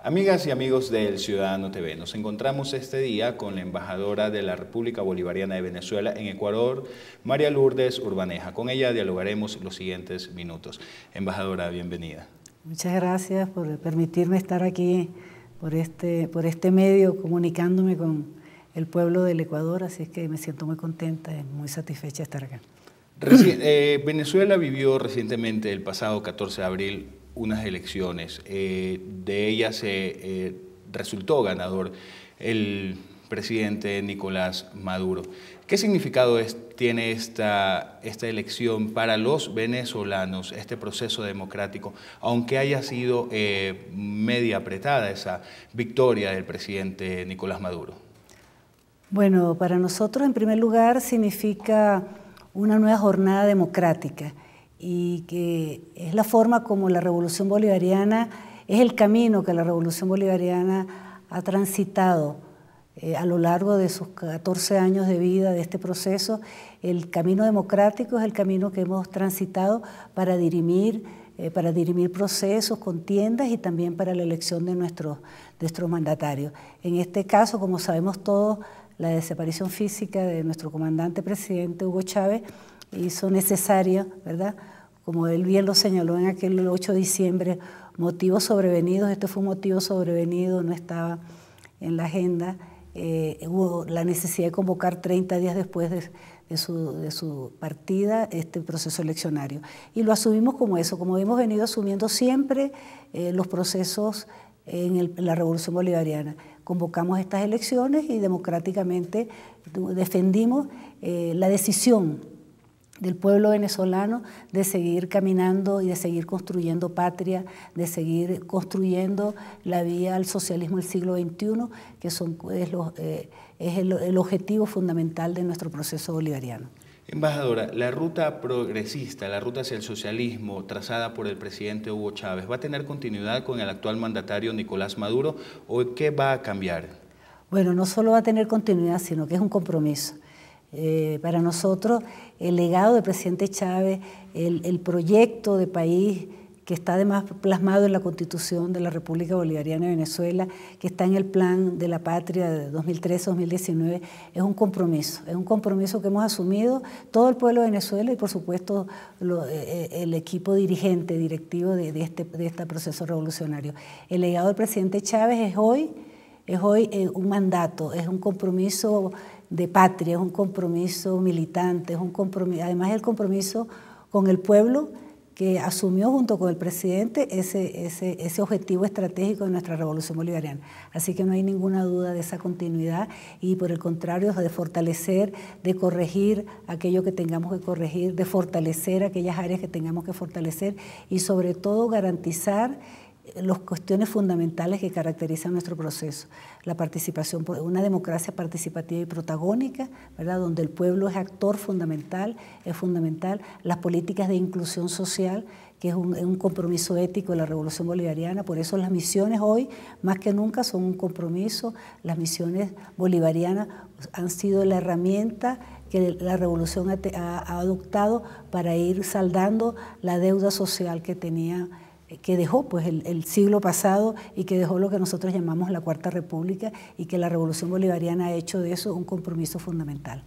Amigas y amigos del Ciudadano TV, nos encontramos este día con la embajadora de la República Bolivariana de Venezuela en Ecuador, María Lourdes Urbaneja. Con ella dialogaremos los siguientes minutos. Embajadora, bienvenida. Muchas gracias por permitirme estar aquí por este medio comunicándome con el pueblo del Ecuador, así es que me siento muy contenta y muy satisfecha de estar acá. Venezuela vivió recientemente, el pasado 14 de abril, unas elecciones. De ellas resultó ganador el presidente Nicolás Maduro. ¿Qué significado tiene esta elección para los venezolanos, este proceso democrático, aunque haya sido media apretada esa victoria del presidente Nicolás Maduro? Bueno, para nosotros en primer lugar significa una nueva jornada democrática y que es la forma como la Revolución Bolivariana, es el camino que la Revolución Bolivariana ha transitado a lo largo de sus 14 años de vida de este proceso. El camino democrático es el camino que hemos transitado para dirimir procesos, contiendas y también para la elección de nuestros mandatarios. En este caso, como sabemos todos, la desaparición física de nuestro comandante presidente Hugo Chávez hizo necesario, ¿verdad?, como él bien lo señaló en aquel 8 de diciembre, motivos sobrevenidos. Este fue un motivo sobrevenido, no estaba en la agenda. Hubo la necesidad de convocar 30 días después de su partida este proceso eleccionario. Y lo asumimos como eso, como hemos venido asumiendo siempre los procesos en la Revolución Bolivariana. Convocamos estas elecciones y democráticamente defendimos la decisión del pueblo venezolano de seguir caminando y de seguir construyendo patria, de seguir construyendo la vía al socialismo del siglo XXI, que es el objetivo fundamental de nuestro proceso bolivariano. Embajadora, la ruta progresista, la ruta hacia el socialismo trazada por el presidente Hugo Chávez, ¿va a tener continuidad con el actual mandatario Nicolás Maduro o qué va a cambiar? Bueno, no solo va a tener continuidad, sino que es un compromiso. Para nosotros, el legado del presidente Chávez, el proyecto de país que está además plasmado en la Constitución de la República Bolivariana de Venezuela, que está en el Plan de la Patria de 2013-2019, es un compromiso que hemos asumido todo el pueblo de Venezuela y por supuesto el equipo directivo de este proceso revolucionario. El legado del presidente Chávez es hoy un mandato, es un compromiso de patria, es un compromiso militante, además el compromiso con el pueblo que asumió junto con el presidente ese objetivo estratégico de nuestra Revolución Bolivariana. Así que no hay ninguna duda de esa continuidad y por el contrario de fortalecer, de corregir aquello que tengamos que corregir, de fortalecer aquellas áreas que tengamos que fortalecer y sobre todo garantizar las cuestiones fundamentales que caracterizan nuestro proceso. La participación, una democracia participativa y protagónica, ¿verdad?, donde el pueblo es actor fundamental, las políticas de inclusión social, que es un compromiso ético de la Revolución Bolivariana. Por eso las misiones hoy, más que nunca, son un compromiso. Las misiones bolivarianas han sido la herramienta que la Revolución ha adoptado para ir saldando la deuda social que dejó pues, el siglo pasado y que dejó lo que nosotros llamamos la Cuarta República y que la Revolución Bolivariana ha hecho de eso un compromiso fundamental.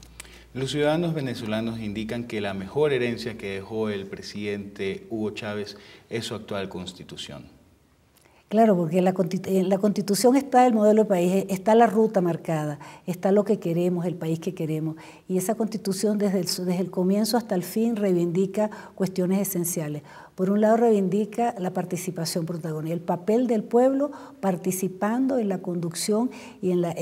Los ciudadanos venezolanos indican que la mejor herencia que dejó el presidente Hugo Chávez es su actual Constitución. Claro, porque en la Constitución está el modelo de país, está la ruta marcada, está lo que queremos, el país que queremos. Y esa Constitución desde el comienzo hasta el fin reivindica cuestiones esenciales. Por un lado reivindica la participación protagónica, el papel del pueblo participando en la conducción y en la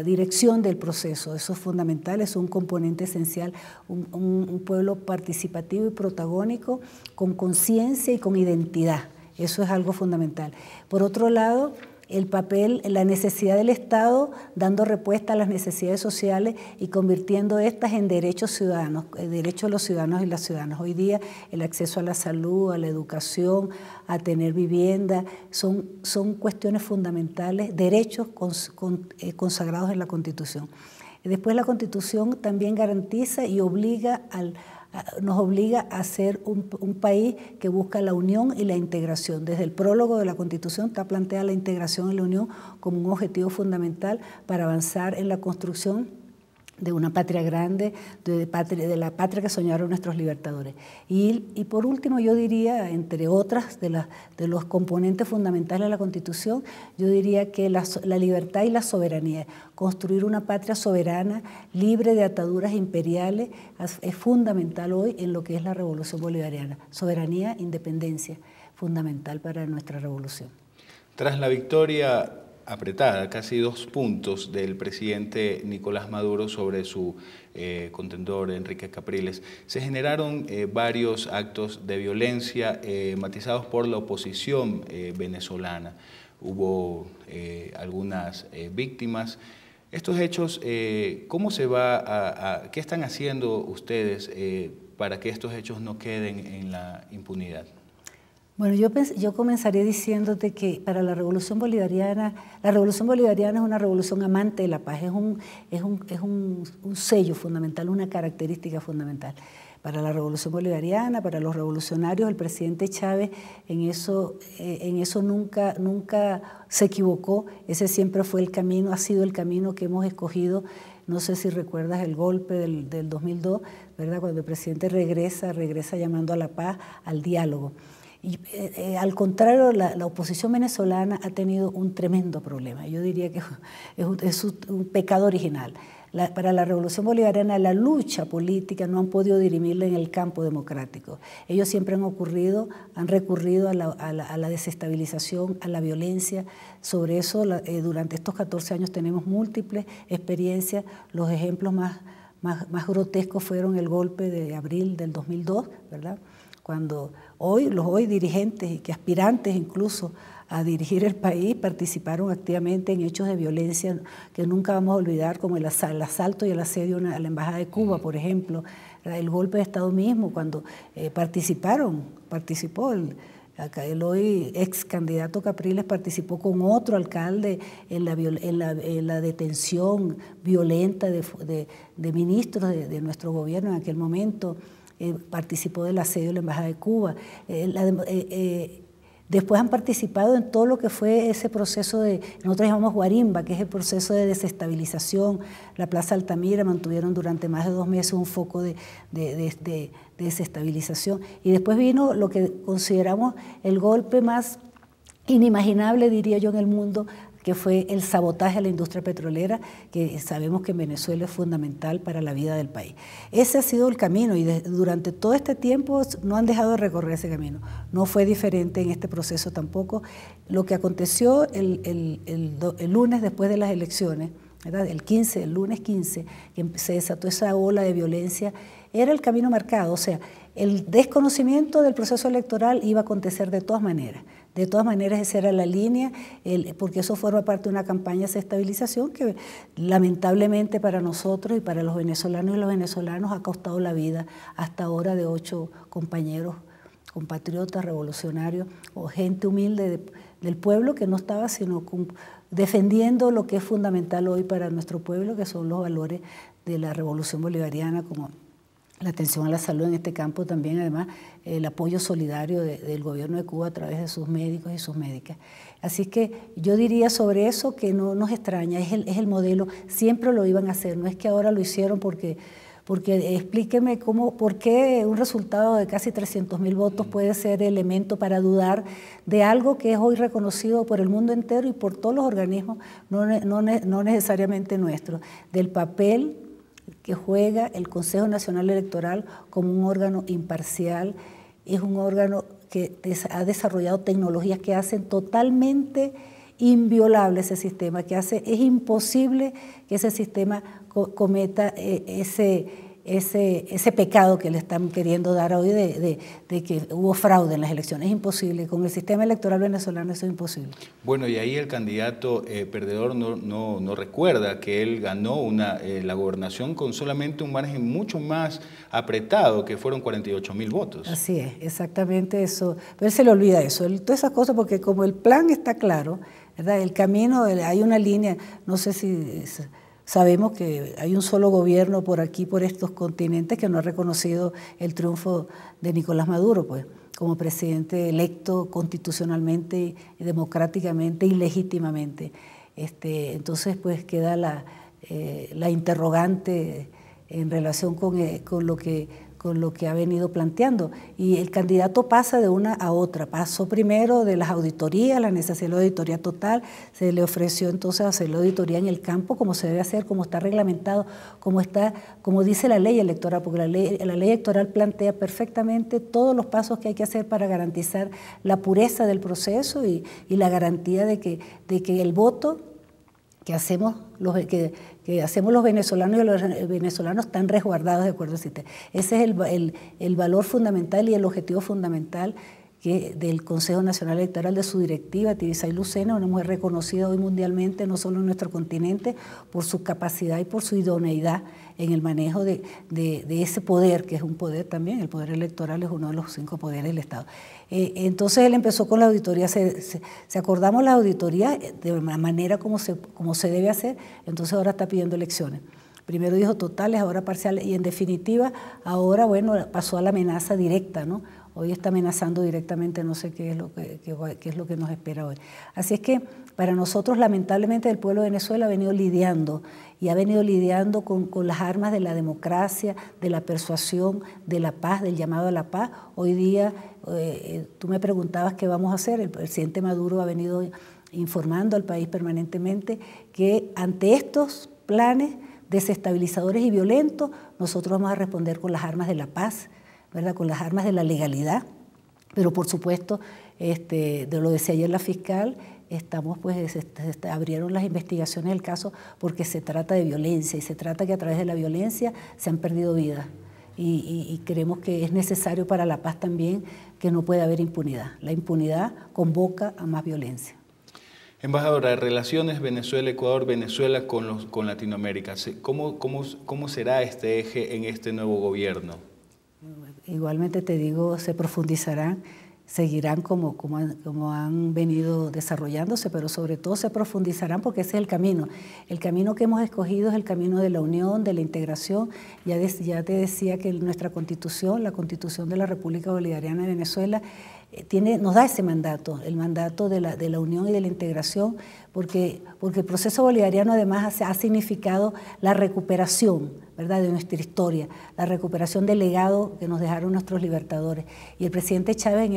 dirección del proceso. Eso es fundamental, es un componente esencial, un pueblo participativo y protagónico con conciencia y con identidad. Eso es algo fundamental. Por otro lado, el papel, la necesidad del Estado dando respuesta a las necesidades sociales y convirtiendo estas en derechos ciudadanos, derechos de los ciudadanos y las ciudadanas. Hoy día el acceso a la salud, a la educación, a tener vivienda, son cuestiones fundamentales, derechos consagrados en la Constitución. Después la Constitución también garantiza y obliga nos obliga a ser un país que busca la unión y la integración. Desde el prólogo de la Constitución está planteada la integración y la unión como un objetivo fundamental para avanzar en la construcción de una patria grande, de la patria que soñaron nuestros libertadores. Y por último, yo diría, entre otras de los componentes fundamentales de la Constitución, yo diría que la libertad y la soberanía, construir una patria soberana, libre de ataduras imperiales, es fundamental hoy en lo que es la revolución bolivariana. Soberanía, independencia, fundamental para nuestra revolución. Tras la victoria apretada, casi 2 puntos del presidente Nicolás Maduro sobre su contendor Enrique Capriles, se generaron varios actos de violencia matizados por la oposición venezolana. Hubo algunas víctimas. Estos hechos, ¿cómo se va qué están haciendo ustedes para que estos hechos no queden en la impunidad? Bueno, yo comenzaría diciéndote que para la Revolución Bolivariana es una revolución amante de la paz, es un sello fundamental, una característica fundamental. Para la Revolución Bolivariana, para los revolucionarios, el presidente Chávez en eso nunca se equivocó, ese siempre fue el camino, ha sido el camino que hemos escogido. No sé si recuerdas el golpe del 2002, ¿verdad? Cuando el presidente regresa llamando a la paz, al diálogo. Y, al contrario, la oposición venezolana ha tenido un tremendo problema. Yo diría que es un pecado original. Para la Revolución Bolivariana, la lucha política no han podido dirimirla en el campo democrático. Ellos siempre han recurrido a la desestabilización, a la violencia. Sobre eso, durante estos 14 años tenemos múltiples experiencias. Los ejemplos más grotescos fueron el golpe de abril del 2002, ¿verdad? Cuando los hoy dirigentes y que aspirantes incluso a dirigir el país participaron activamente en hechos de violencia que nunca vamos a olvidar, como el asalto y el asedio a la Embajada de Cuba, por ejemplo, el golpe de Estado mismo, cuando participó el hoy ex candidato Capriles, participó con otro alcalde en la detención violenta de ministros de nuestro gobierno en aquel momento. Participó del asedio de la Embajada de Cuba. Después han participado en todo lo que fue ese proceso nosotros llamamos guarimba, que es el proceso de desestabilización. La Plaza Altamira mantuvieron durante más de 2 meses un foco de desestabilización. Y después vino lo que consideramos el golpe más inimaginable, diría yo, en el mundo, que fue el sabotaje a la industria petrolera, que sabemos que en Venezuela es fundamental para la vida del país. Ese ha sido el camino y durante todo este tiempo no han dejado de recorrer ese camino. No fue diferente en este proceso tampoco. Lo que aconteció el lunes después de las elecciones, ¿verdad? El lunes 15, que se desató esa ola de violencia, era el camino marcado. O sea, el desconocimiento del proceso electoral iba a acontecer de todas maneras. De todas maneras, esa era la línea, porque eso forma parte de una campaña de desestabilización que lamentablemente para nosotros y para los venezolanos y los venezolanos ha costado la vida hasta ahora de 8 compañeros, compatriotas, revolucionarios o gente humilde del pueblo que no estaba sino defendiendo lo que es fundamental hoy para nuestro pueblo, que son los valores de la revolución bolivariana, como la atención a la salud en este campo, también además el apoyo solidario del gobierno de Cuba a través de sus médicos y sus médicas. Así que yo diría sobre eso que no nos extraña, es el modelo, siempre lo iban a hacer, no es que ahora lo hicieron porque explíqueme por qué un resultado de casi 300.000 votos puede ser elemento para dudar de algo que es hoy reconocido por el mundo entero y por todos los organismos, no necesariamente nuestros, del papel que juega el Consejo Nacional Electoral como un órgano imparcial. Es un órgano que ha desarrollado tecnologías que hacen totalmente inviolable ese sistema, es imposible que ese sistema cometa ese pecado que le están queriendo dar hoy de que hubo fraude en las elecciones. Es imposible, con el sistema electoral venezolano eso es imposible. Bueno, y ahí el candidato perdedor no recuerda que él ganó la gobernación con solamente un margen mucho más apretado, que fueron 48.000 votos. Así es, exactamente eso. Pero él se le olvida eso, todas esas cosas, porque como el plan está claro, ¿verdad? El camino, hay una línea, no sé si sabemos que hay un solo gobierno por aquí, por estos continentes, que no ha reconocido el triunfo de Nicolás Maduro, pues, como presidente electo constitucionalmente, democráticamente y legítimamente. Entonces, pues queda la interrogante en relación con lo que ha venido planteando. Y el candidato pasa de una a otra. Pasó primero de las auditorías, la necesidad de la auditoría total, se le ofreció entonces hacer la auditoría en el campo, como se debe hacer, como está reglamentado, como dice la ley electoral, porque la ley electoral plantea perfectamente todos los pasos que hay que hacer para garantizar la pureza del proceso y la garantía de que el voto que hacemos los venezolanos y los venezolanos están resguardados de acuerdo al sistema. Ese es el valor fundamental y el objetivo fundamental del Consejo Nacional Electoral, de su directiva, Tibisay Lucena, una mujer reconocida hoy mundialmente, no solo en nuestro continente, por su capacidad y por su idoneidad en el manejo de ese poder, que es un poder también, el poder electoral es uno de los 5 poderes del Estado. Entonces él empezó con la auditoría, se acordamos la auditoría de la manera como se debe hacer, entonces ahora está pidiendo elecciones. Primero dijo totales, ahora parciales, y en definitiva, ahora, bueno, pasó a la amenaza directa, ¿no? Hoy está amenazando directamente, no sé qué es lo que nos espera hoy. Así es que para nosotros, lamentablemente, el pueblo de Venezuela ha venido lidiando con las armas de la democracia, de la persuasión, de la paz, del llamado a la paz. Hoy día, tú me preguntabas qué vamos a hacer. El presidente Maduro ha venido informando al país permanentemente que ante estos planes desestabilizadores y violentos, nosotros vamos a responder con las armas de la paz, ¿verdad? Con las armas de la legalidad, pero por supuesto, lo decía ayer la fiscal, abrieron las investigaciones del caso porque se trata de violencia y se trata que a través de la violencia se han perdido vidas y creemos que es necesario para la paz también que no puede haber impunidad. La impunidad convoca a más violencia. Embajadora, relaciones Venezuela-Ecuador, Venezuela con Latinoamérica, ¿cómo será este eje en este nuevo gobierno? Igualmente te digo, se profundizarán, seguirán como han venido desarrollándose, pero sobre todo se profundizarán porque ese es el camino. El camino que hemos escogido es el camino de la unión, de la integración. Ya te decía que nuestra Constitución, la Constitución de la República Bolivariana de Venezuela, nos da ese mandato, el mandato de la unión y de la integración, porque el proceso bolivariano además ha significado la recuperación, ¿verdad?, de nuestra historia, la recuperación del legado que nos dejaron nuestros libertadores. Y el presidente Chávez en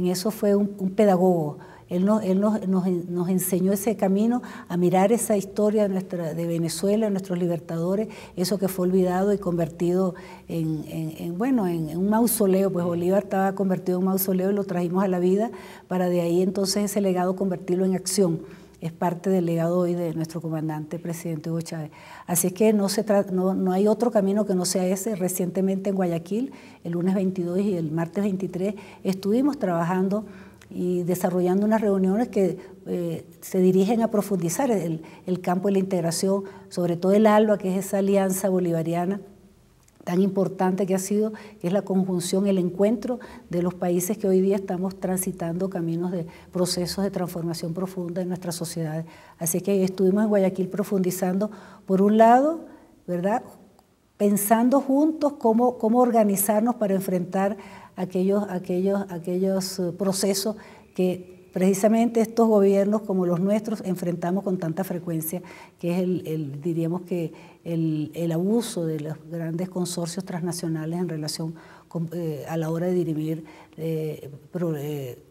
eso fue un pedagogo. Él nos enseñó ese camino a mirar esa historia de Venezuela, de nuestros libertadores, eso que fue olvidado y convertido en un mausoleo. Pues Bolívar estaba convertido en un mausoleo y lo trajimos a la vida para de ahí entonces ese legado convertirlo en acción. Es parte del legado hoy de nuestro comandante, presidente Hugo Chávez. Así es que no hay otro camino que no sea ese. Recientemente en Guayaquil, el lunes 22 y el martes 23, estuvimos trabajando y desarrollando unas reuniones que se dirigen a profundizar el campo de la integración, sobre todo el ALBA, que es esa alianza bolivariana tan importante que ha sido, que es la conjunción, el encuentro de los países que hoy día estamos transitando caminos de procesos de transformación profunda en nuestras sociedades. Así que estuvimos en Guayaquil profundizando, por un lado, ¿verdad?, pensando juntos cómo organizarnos para enfrentar aquellos procesos que precisamente estos gobiernos como los nuestros enfrentamos con tanta frecuencia, que es diríamos que el abuso de los grandes consorcios transnacionales en relación a la hora de dirimir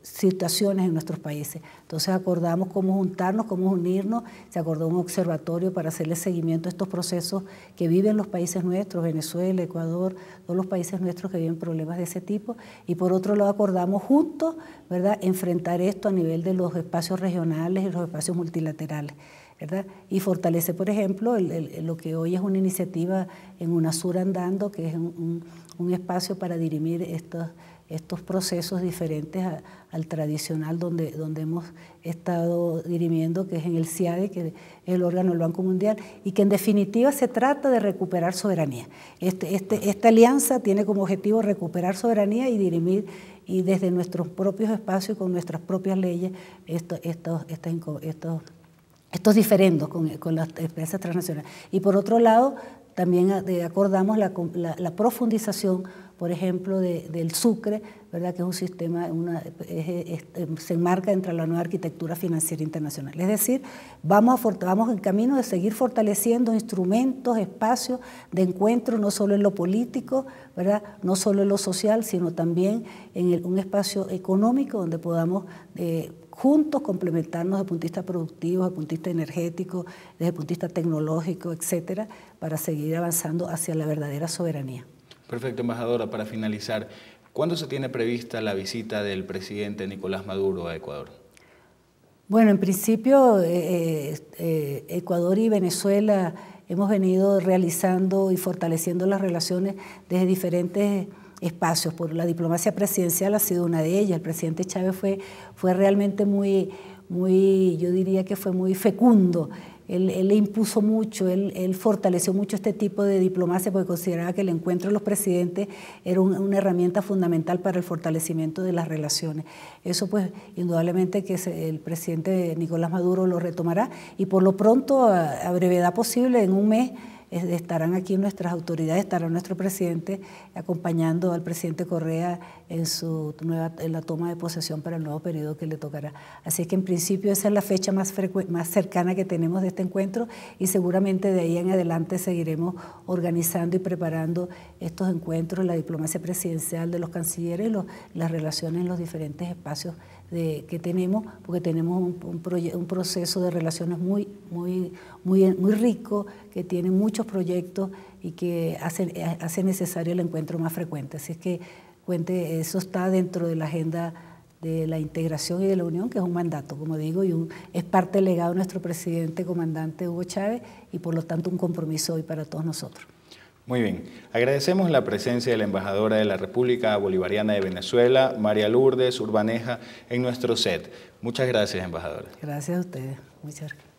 situaciones en nuestros países. Entonces acordamos cómo juntarnos, cómo unirnos, se acordó un observatorio para hacerle seguimiento a estos procesos que viven los países nuestros, Venezuela, Ecuador, todos los países nuestros que viven problemas de ese tipo, y por otro lado acordamos juntos, ¿verdad?, enfrentar esto a nivel de los espacios regionales y los espacios multilaterales, ¿verdad? Y fortalece, por ejemplo, lo que hoy es una iniciativa en UNASUR andando, que es un espacio para dirimir estos procesos diferentes al tradicional donde hemos estado dirimiendo, que es en el CIADE, que es el órgano del Banco Mundial, y que en definitiva se trata de recuperar soberanía. Esta alianza tiene como objetivo recuperar soberanía y dirimir, y desde nuestros propios espacios y con nuestras propias leyes, estos estos diferendos con las empresas transnacionales. Y por otro lado, también acordamos la profundización, por ejemplo, del Sucre, ¿verdad? Que es un sistema, se enmarca entre la nueva arquitectura financiera internacional. Es decir, vamos en camino de seguir fortaleciendo instrumentos, espacios de encuentro, no solo en lo político, ¿verdad? No solo en lo social, sino también en un espacio económico donde podamos juntos complementarnos desde el punto de vista productivo, desde el punto de vista energético, desde el punto de vista tecnológico, etcétera, para seguir avanzando hacia la verdadera soberanía. Perfecto, embajadora. Para finalizar, ¿cuándo se tiene prevista la visita del presidente Nicolás Maduro a Ecuador? Bueno, en principio, Ecuador y Venezuela hemos venido realizando y fortaleciendo las relaciones desde diferentes espacios. Por la diplomacia presidencial ha sido una de ellas. El presidente Chávez fue realmente yo diría que fue muy fecundo. Él le impuso mucho, él fortaleció mucho este tipo de diplomacia porque consideraba que el encuentro de los presidentes era una herramienta fundamental para el fortalecimiento de las relaciones. Eso pues indudablemente que el presidente Nicolás Maduro lo retomará y por lo pronto a brevedad posible, en un mes, estarán aquí nuestras autoridades, estará nuestro presidente acompañando al presidente Correa en la toma de posesión para el nuevo periodo que le tocará. Así que en principio esa es la fecha más cercana que tenemos de este encuentro y seguramente de ahí en adelante seguiremos organizando y preparando estos encuentros, la diplomacia presidencial de los cancilleres y las relaciones en los diferentes espacios que tenemos, porque tenemos un proceso de relaciones muy rico, que tiene muchos proyectos y que hace necesario el encuentro más frecuente. Así es que eso está dentro de la agenda de la integración y de la unión, que es un mandato, como digo, y es parte del legado de nuestro presidente comandante Hugo Chávez y por lo tanto un compromiso hoy para todos nosotros. Muy bien. Agradecemos la presencia de la embajadora de la República Bolivariana de Venezuela, María Lourdes Urbaneja, en nuestro set. Muchas gracias, embajadora. Gracias a ustedes. Muchas gracias.